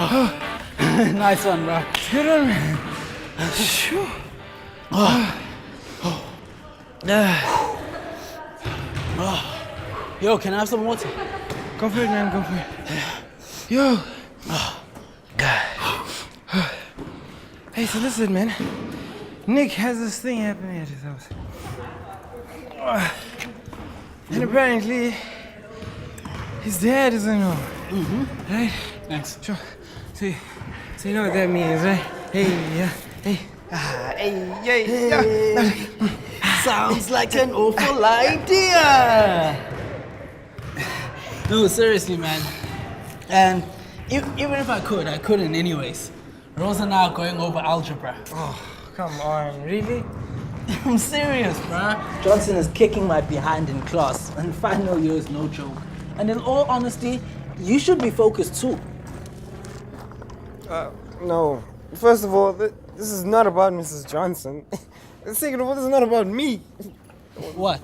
Nice one, bro. Good one, man. Yo, can I have some water? Go for it, man, go for it. Yo. Hey, so listen, man. Nick has this thing happening at his house. And apparently, his dad isn't home. Right? Thanks. Sure. So you know what that means, right? Hey, yeah, hey. Sounds like an awful idea. No, seriously, man. And even if I could, I couldn't anyways. Rose and I are going over algebra. Oh, come on, really? I'm serious, bruh. Johnson is kicking my behind in class, and final year is no joke. And in all honesty, you should be focused too. No. First of all, this is not about Mrs. Johnson. Second of all, this is not about me. What?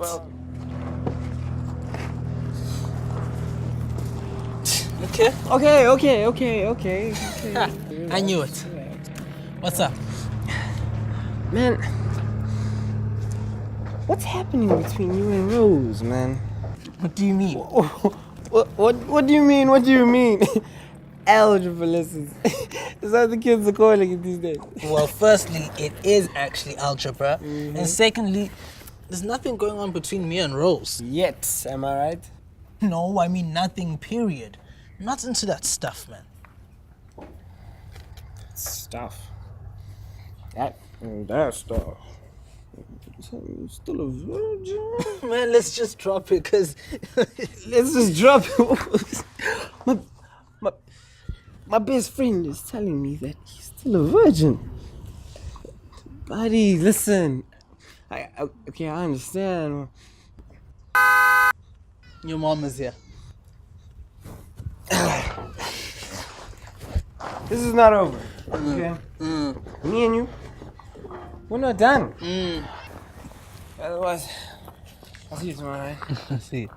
Okay. I knew it. What's up? Man, what's happening between you and Rose, man? What do you mean? What do you mean? What do you mean? Algebra lessons. Is that the kids are calling it these days? Well, firstly, it is actually algebra. And secondly, there's nothing going on between me and Rose. Yet, am I right? No, I mean nothing, period. Not into that stuff, man. Stuff. That stuff. You're still a virgin? Man, let's just drop it, because... Let's just drop it. My best friend is telling me that he's still a virgin. Buddy, listen. I understand. Your mom is here. This is not over. Okay? Me and you, we're not done. Otherwise, I'll see you tomorrow, right? See.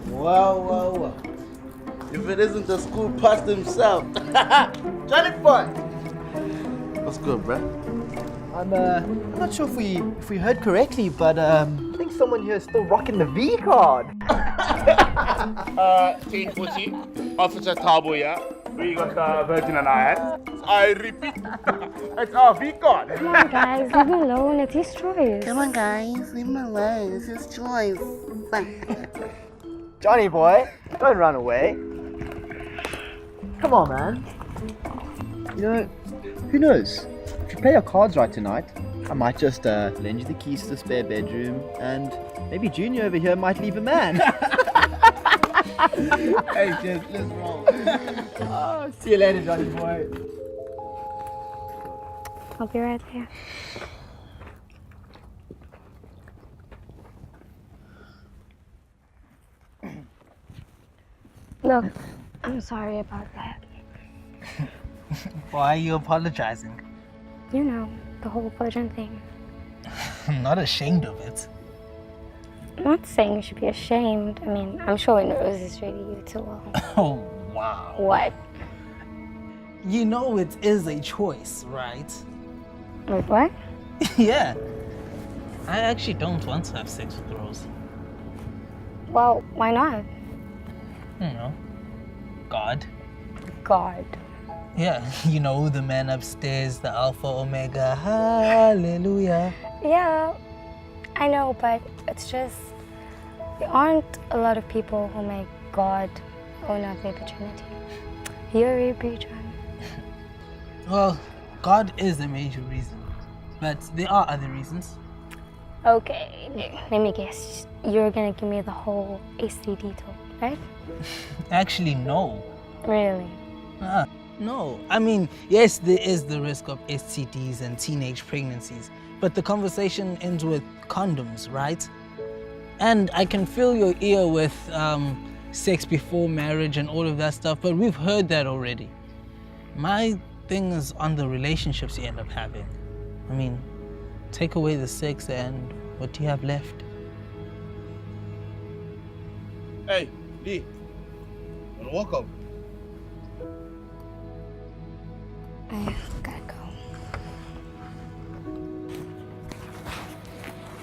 Wow. If it isn't the school pastor himself. Johnny boy! What's good, bruh? I'm not sure if we heard correctly, but I think someone here is still rocking the V card. Team Fuji, Officer Tabuya, we got the Virgin and I repeat, it's our V card. Come on, guys, leave him alone. It's his choice. Come on, guys, leave him alone. It's his choice. Johnny boy, don't run away. Come on, man. You know, who knows? If you play your cards right tonight, I might just lend you the keys to the spare bedroom, and maybe Junior over here might leave a man. Hey, kids, let's roll. See you later, Johnny boy. I'll be right there. Look, I'm sorry about that. Why are you apologizing? You know, the whole virgin thing. I'm not ashamed of it. I'm not saying you should be ashamed. I mean, I'm sure Rose is treating you too well. Oh, wow. What? You know it is a choice, right? Wait, what? Yeah. I actually don't want to have sex with Rose. Well, why not? You know, God. God. Yeah, you know, the man upstairs, the Alpha Omega, hallelujah. Yeah, I know, but it's just, there aren't a lot of people who make God owner of their virginity. You're a preacher. Well, God is a major reason, but there are other reasons. Okay, let me guess. You're gonna give me the whole STD talk, right? Actually, no. Really? No. I mean, yes, there is the risk of STDs and teenage pregnancies, but the conversation ends with condoms, right? And I can fill your ear with sex before marriage and all of that stuff, but we've heard that already. My thing is on the relationships you end up having. I mean, take away the sex and what do you have left? Hey, D. Welcome. I gotta go.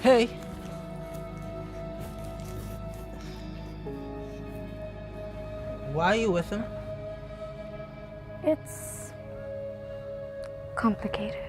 Hey. Why are you with him? It's complicated.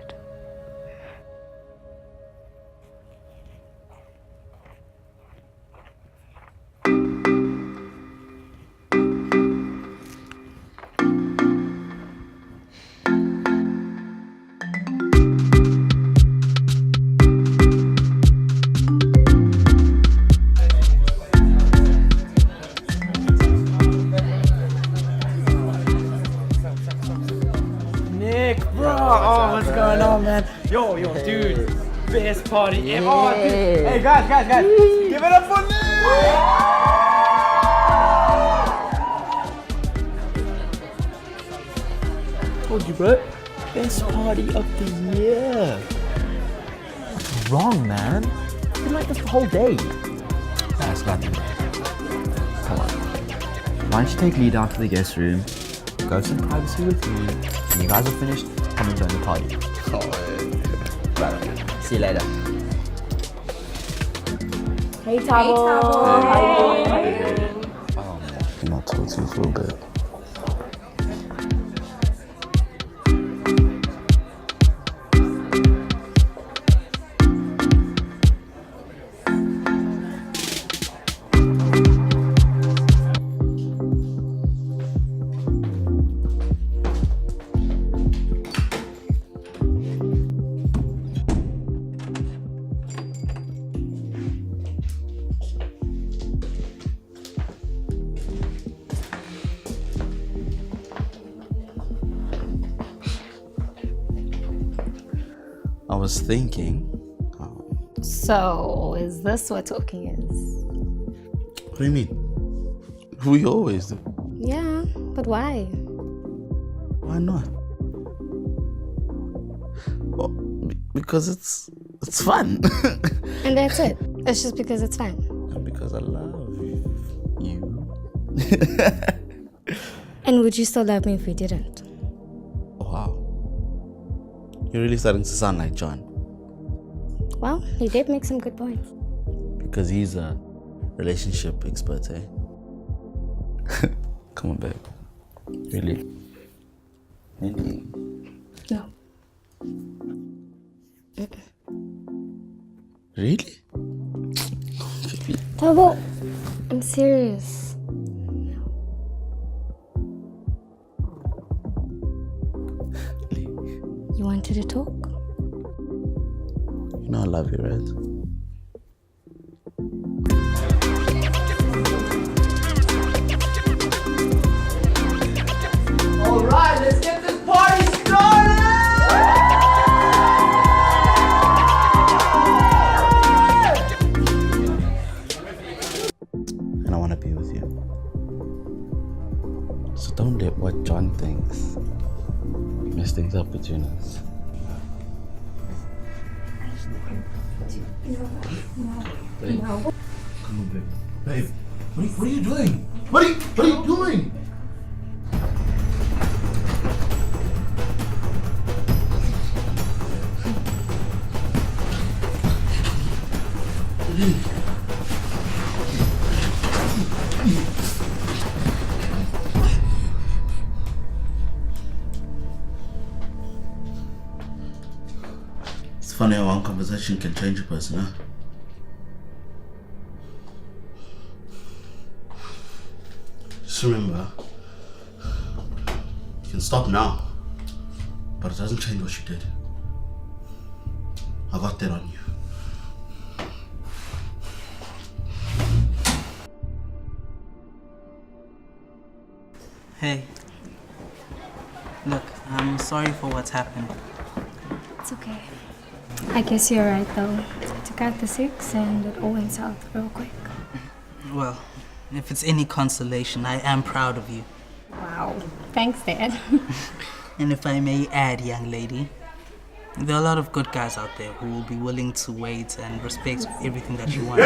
Nick, bro. Oh, what's going on, man? Yo, dude. Best party ever. Oh, dude. Hey, guys. Give it up for Nick! Told you, bro. Best party of the year. Wrong, man. It's been like this the whole day. That's nothing. Come on. Why don't you take Lee down to the guest room, go some privacy with me, and you guys are finished, come and join the party. Right. See you later. Hey, Tabo. I'm not talking to you for a bit. I was thinking. So, is this what talking is? What do you mean? We always do. Yeah, but why? Why not? Well, because it's fun. And that's it. It's just because it's fun. And because I love you. And would you still love me if we didn't? Wow. You're really starting to sound like John. Well, he did make some good points. Because he's a relationship expert, eh? Come on, babe. Really? Really? No. Really? Tabo, I'm serious. You wanted to talk? You know I love you, right? Alright, let's get this party started! And I want to be with you. So don't let what John thinks mess things up between us. Babe. Come on, babe. Babe, what are you doing? What are you doing? It's funny how one conversation can change a person, huh? Just remember, you can stop now, but it doesn't change what you did. I got that on you. Hey. Look, I'm sorry for what's happened. It's okay. I guess you're right, though. I took out the 6 and it all went south real quick. Well, if it's any consolation, I am proud of you. Wow. Thanks, Dad. And if I may add, young lady, there are a lot of good guys out there who will be willing to wait and respect everything that you want.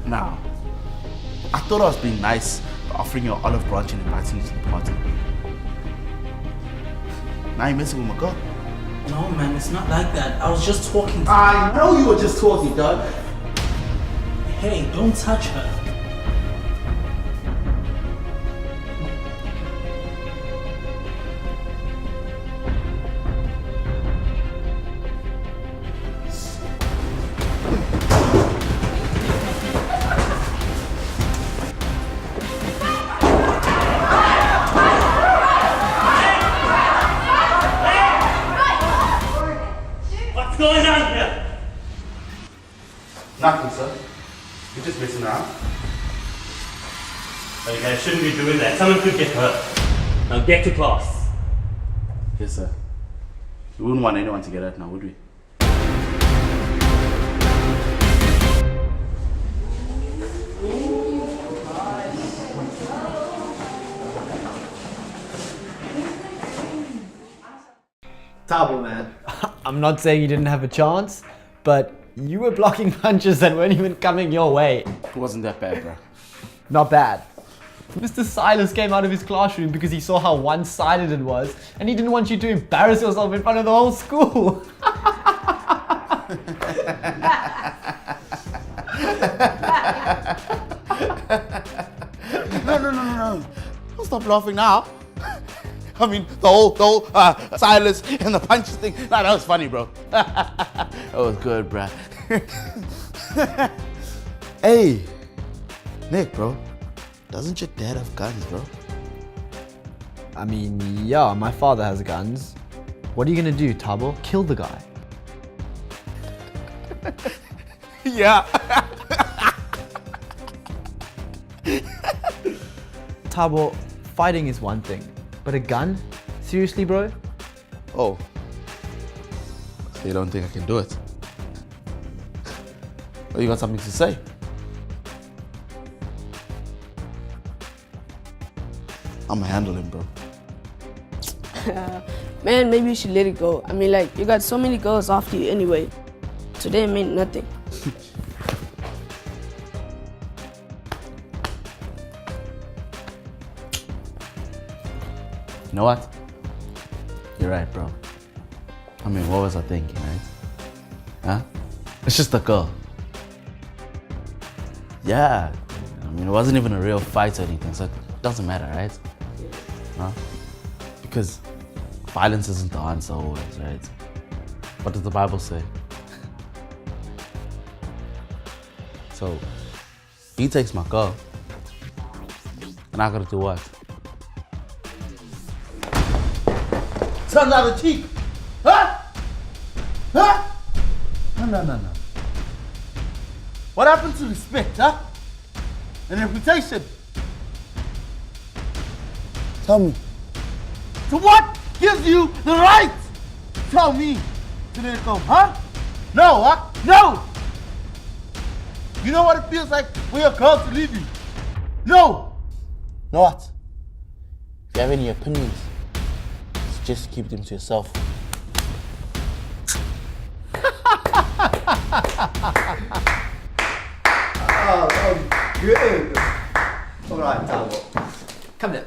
Now, I thought I was being nice by offering you an olive branch and inviting you to the party. Now you're messing with my girl. No, man, it's not like that. I was just talking to I know you were just talking, dog. Hey, don't touch her. What's going on here? Nothing, sir. You're just messing around. Oh, you guys shouldn't be doing that. Someone could get hurt. Now get to class. Yes, sir. We wouldn't want anyone to get hurt now, would we? Tabo, man. I'm not saying you didn't have a chance, but you were blocking punches that weren't even coming your way. It wasn't that bad, bro. Not bad. Mr. Silas came out of his classroom because he saw how one-sided it was, and he didn't want you to embarrass yourself in front of the whole school. No. Don't stop laughing now. I mean, the whole silence and the punches thing. Nah, that was funny, bro. That was good, bro. Hey, Nick, bro. Doesn't your dad have guns, bro? I mean, yeah, my father has guns. What are you gonna do, Tabo? Kill the guy. Yeah. Tabo, fighting is one thing, but a gun? Seriously, bro? Oh. So you don't think I can do it? Oh, you got something to say? I'ma handle him, bro. Man, maybe you should let it go. I mean, like, you got so many girls after you anyway. Today meant nothing. You know what? You're right, bro. I mean, what was I thinking, right? Huh? It's just a girl. Yeah. I mean, it wasn't even a real fight or anything, so it doesn't matter, right? Huh? Because violence isn't the answer always, right? What does the Bible say? So, he takes my girl, and I gotta do what? Turn out the cheek! Huh? Huh? No. What happened to respect, huh? And reputation? Tell me. So what gives you the right to tell me to let it go, huh? No, huh? No! You know what it feels like when your girl to leave you? No! Know what? If you have any opinions, just keep them to yourself. Oh, good. All right, Tabo. Come here.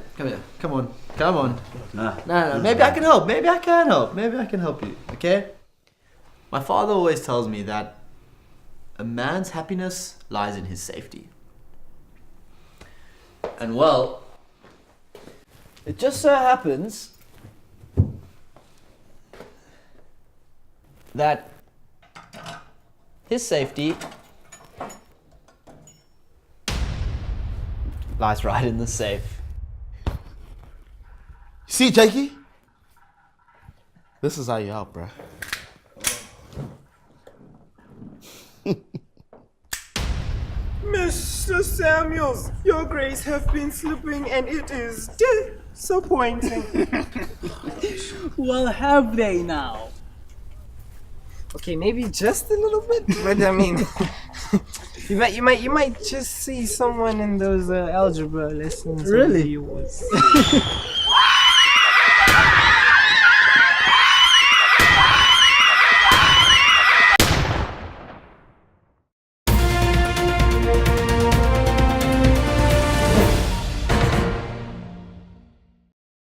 Come on. No. Maybe I can help. Maybe I can help you. Okay? My father always tells me that a man's happiness lies in his safety. And well, it just so happens that his safety lies right in the safe. See, Jakey? This is how you help, bruh. Mr. Samuels, your grades have been slipping and it is disappointing. Well, have they now? Okay, maybe just a little bit, but I mean, you might just see someone in those algebra lessons. Really? of yours.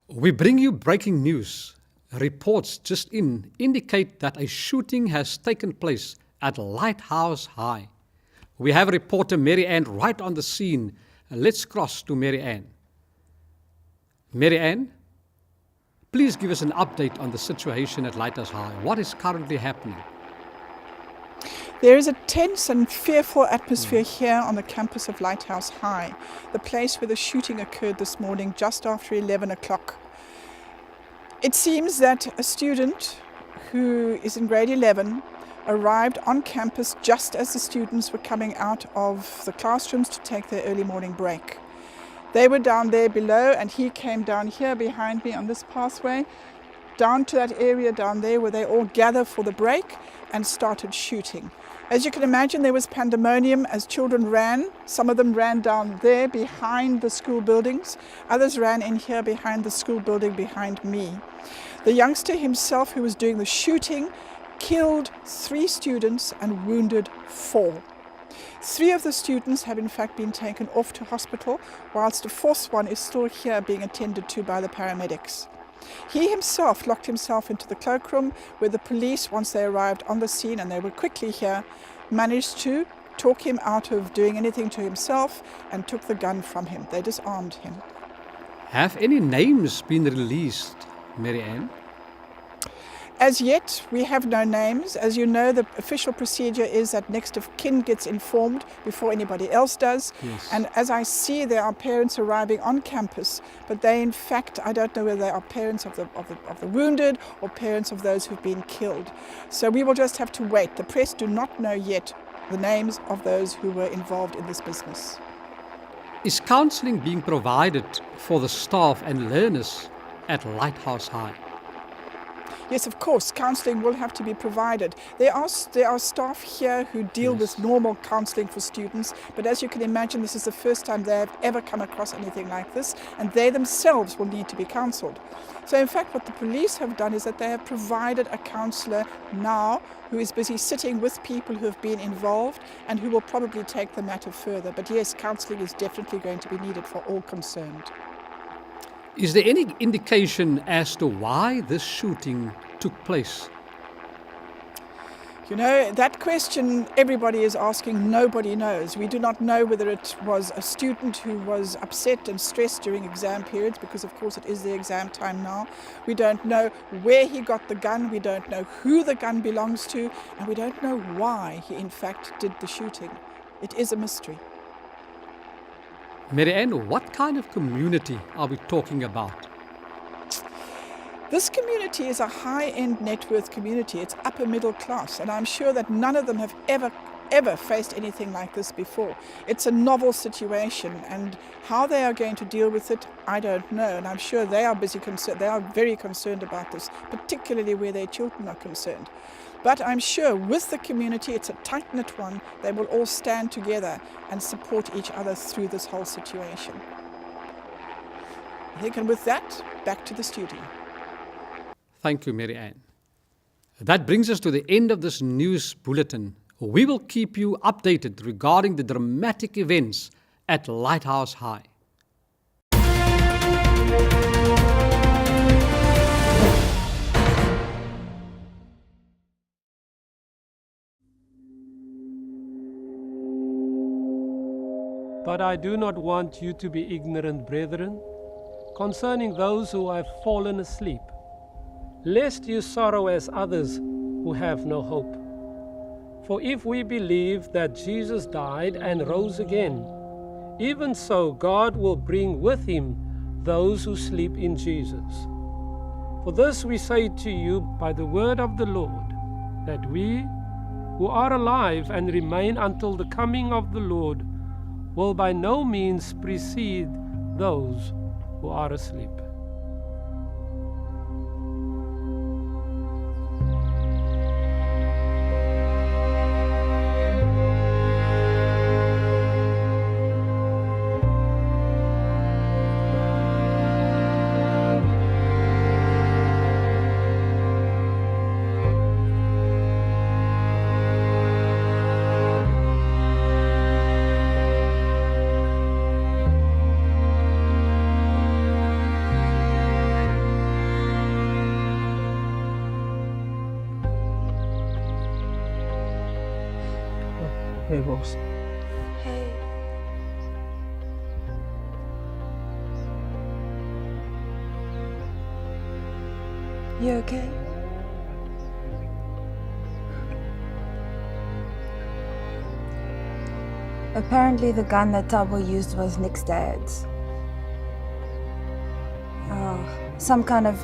We bring you breaking news. Reports just in indicate that a shooting has taken place at Lighthouse High. We have reporter Mary Ann right on the scene. Let's cross to Mary Ann. Mary Ann, please give us an update on the situation at Lighthouse High. What is currently happening? There is a tense and fearful atmosphere here on the campus of Lighthouse High, the place where the shooting occurred this morning just after 11 o'clock. It seems that a student who is in grade 11 arrived on campus just as the students were coming out of the classrooms to take their early morning break. They were down there below and he came down here behind me on this pathway, down to that area down there where they all gather for the break and started shooting. As you can imagine, there was pandemonium as children ran. Some of them ran down there behind the school buildings. Others ran in here behind the school building behind me. The youngster himself who was doing the shooting killed 3 students and wounded 4. 3 of the students have in fact been taken off to hospital, whilst the 4th one is still here being attended to by the paramedics. He himself locked himself into the cloakroom where the police, once they arrived on the scene, and they were quickly here, managed to talk him out of doing anything to himself and took the gun from him. They disarmed him. Have any names been released, Mary Ann? As yet, we have no names. As you know, the official procedure is that next of kin gets informed before anybody else does. Yes. And as I see, there are parents arriving on campus, but they, in fact, I don't know whether they are parents of the wounded or parents of those who've been killed. So we will just have to wait. The press do not know yet the names of those who were involved in this business. Is counseling being provided for the staff and learners at Lighthouse High? Yes, of course, counselling will have to be provided. There are staff here who deal with normal counselling for students, but as you can imagine, this is the first time they have ever come across anything like this, and they themselves will need to be counselled. So in fact, what the police have done is that they have provided a counsellor now who is busy sitting with people who have been involved and who will probably take the matter further. But yes, counselling is definitely going to be needed for all concerned. Is there any indication as to why this shooting took place? You know, that question everybody is asking, nobody knows. We do not know whether it was a student who was upset and stressed during exam periods, because of course it is the exam time now. We don't know where he got the gun, we don't know who the gun belongs to, and we don't know why he in fact did the shooting. It is a mystery. Mary Ann, what kind of community are we talking about? This community is a high-end net worth community. It's upper middle class, and I'm sure that none of them have ever faced anything like this before. It's a novel situation, and how they are going to deal with it, I don't know. And I'm sure they are very concerned about this, particularly where their children are concerned. But I'm sure with the community, it's a tight-knit one. They will all stand together and support each other through this whole situation. I think, and with that, back to the studio. Thank you, Mary Ann. That brings us to the end of this news bulletin. We will keep you updated regarding the dramatic events at Lighthouse High. But I do not want you to be ignorant, brethren, concerning those who have fallen asleep, lest you sorrow as others who have no hope. For if we believe that Jesus died and rose again, even so God will bring with him those who sleep in Jesus. For this we say to you by the word of the Lord, that we who are alive and remain until the coming of the Lord will by no means precede those who are asleep. Hey, Rose. Hey. You okay? Apparently the gun that Tabo used was Nick's dad's. Some kind of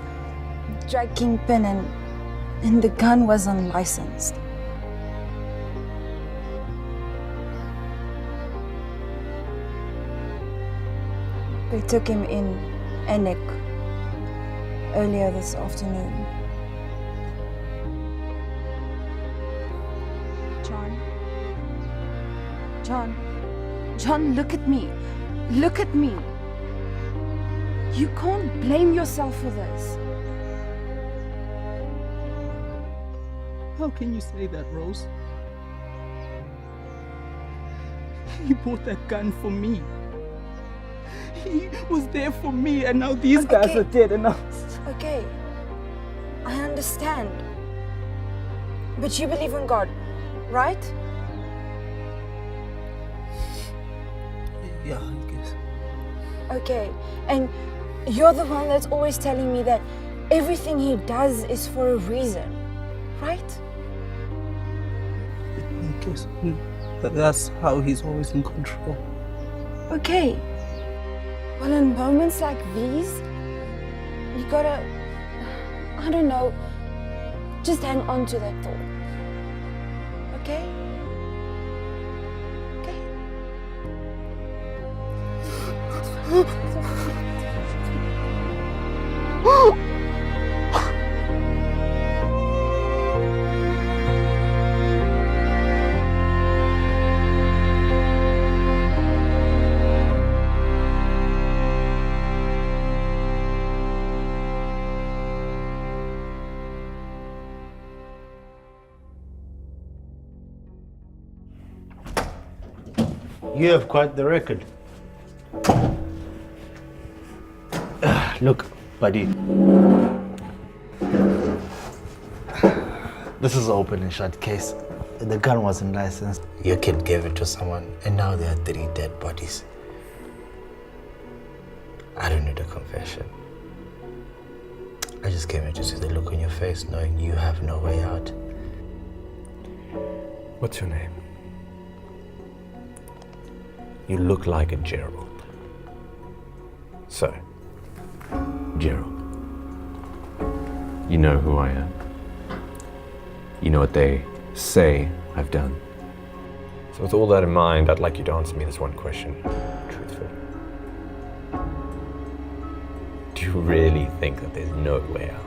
drug kingpin, and the gun was unlicensed. They took him in, and Nick, earlier this afternoon. John, look at me. Look at me. You can't blame yourself for this. How can you say that, Rose? He bought that gun for me. He was there for me, and now these guys are dead, and now... Okay, I understand. But you believe in God, right? Yeah, I guess. Okay, and you're the one that's always telling me that everything he does is for a reason, right? I guess that's how he's always in control. Okay. Well, in moments like these, you gotta, I don't know, just hang on to that thought. Okay? You have quite the record. Look, buddy. This is an open and shut case. The gun wasn't licensed. Your kid gave it to someone, and now there are 3 dead bodies. I don't need a confession. I just came here to see the look on your face, knowing you have no way out. What's your name? You look like a Gerald. So, Gerald, you know who I am. You know what they say I've done. So with all that in mind, I'd like you to answer me this one question, truthfully. Do you really think that there's no way out?